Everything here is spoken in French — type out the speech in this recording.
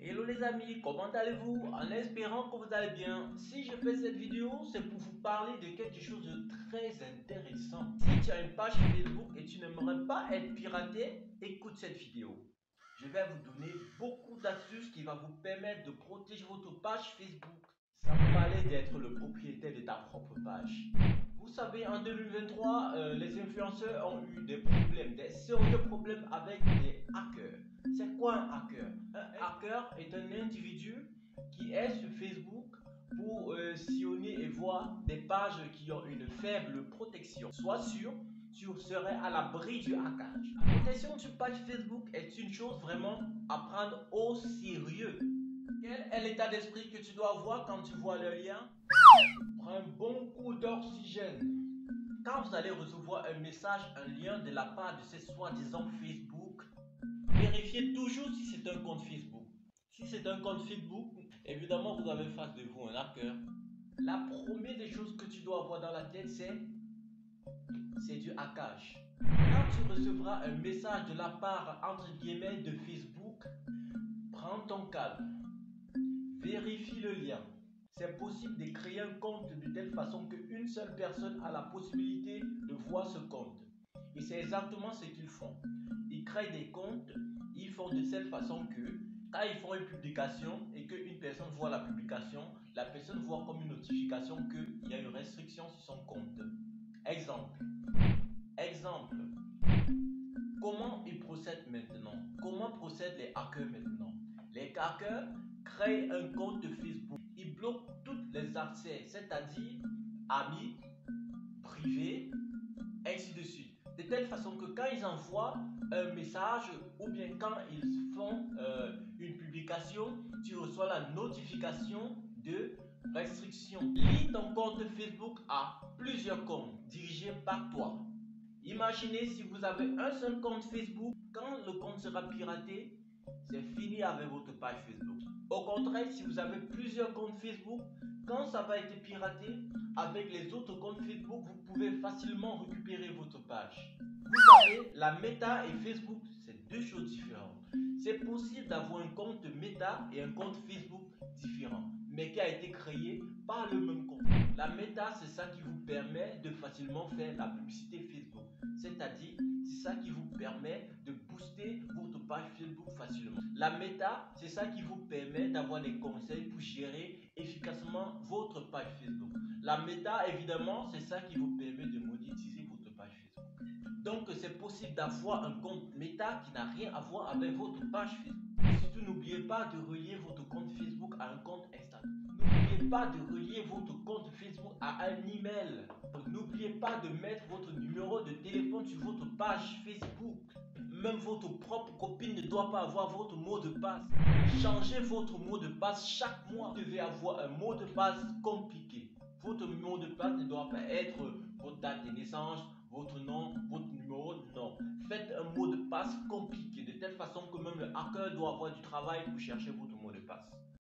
Hello les amis, comment allez-vous? En espérant que vous allez bien. Si je fais cette vidéo, c'est pour vous parler de quelque chose de très intéressant. Si tu as une page Facebook et tu n'aimerais pas être piraté, écoute cette vidéo. Je vais vous donner beaucoup d'astuces qui vont vous permettre de protéger votre page Facebook sans parler d'être le propriétaire de ta propre page. Vous savez, en 2023, les influenceurs ont eu des problèmes, des sérieux problèmes avec les hackers. C'est quoi un hacker? Un hacker est un individu qui est sur Facebook pour sillonner et voir des pages qui ont une faible protection. Sois sûr, tu serais à l'abri du hackage. La protection d'une page Facebook est une chose vraiment à prendre au sérieux. Quel est l'état d'esprit que tu dois avoir quand tu vois le lien? Prends un bon coup d'oxygène. Quand vous allez recevoir un message, un lien de la part de ces soi-disant Facebook, vérifiez toujours si c'est un compte Facebook. Si c'est un compte Facebook, évidemment vous avez face de vous un hacker. La première des choses que tu dois avoir dans la tête, c'est du hackage. Quand tu recevras un message de la part entre guillemets de Facebook, prends ton calme. Vérifie le lien. C'est possible de créer un compte de telle façon qu'une seule personne a la possibilité de voir ce compte. Et c'est exactement ce qu'ils font. Ils créent des comptes, ils font de telle façon que quand ils font une publication et qu'une personne voit la publication, la personne voit comme une notification qu'il y a une restriction sur son compte. Exemple. Comment ils procèdent maintenant? Comment procèdent les hackers maintenant? Les hackers créent un compte de Facebook. Ils bloquent tous les accès, c'est-à-dire amis, privés, ainsi de suite. De telle façon que quand ils envoient un message ou bien quand ils font une publication, tu reçois la notification de restriction. Lis ton compte Facebook à plusieurs comptes dirigés par toi. Imaginez si vous avez un seul compte Facebook, quand le compte sera piraté, c'est fini avec votre page Facebook. Au contraire, si vous avez plusieurs comptes Facebook, quand ça va être piraté, avec les autres comptes Facebook, vous pouvez facilement récupérer votre page. Vous savez, la Meta et Facebook, c'est deux choses différentes. C'est possible d'avoir un compte Meta et un compte Facebook différent, mais qui a été créé par le même compte. La Meta, c'est ça qui vous permet de facilement faire la publicité Facebook. C'est-à-dire, c'est ça qui vous permet de booster votre page Facebook facilement. La Meta, c'est ça qui vous permet d'avoir des conseils pour gérer efficacement votre page Facebook. La Meta, évidemment, c'est ça qui vous permet de monétiser votre page Facebook. Donc, c'est possible d'avoir un compte Meta qui n'a rien à voir avec votre page Facebook. Surtout, n'oubliez pas de relier votre compte Facebook à un compte Instagram. N'oubliez pas de relier votre compte Facebook à un email. N'oubliez pas de mettre votre numéro de téléphone sur votre page Facebook. Même votre propre copine ne doit pas avoir votre mot de passe. Changez votre mot de passe chaque mois. Vous devez avoir un mot de passe compliqué. Votre mot de passe ne doit pas être votre date de naissance, votre nom, votre numéro, non. Faites un mot de passe compliqué, de telle façon que même le hacker doit avoir du travail pour chercher votre mot de passe.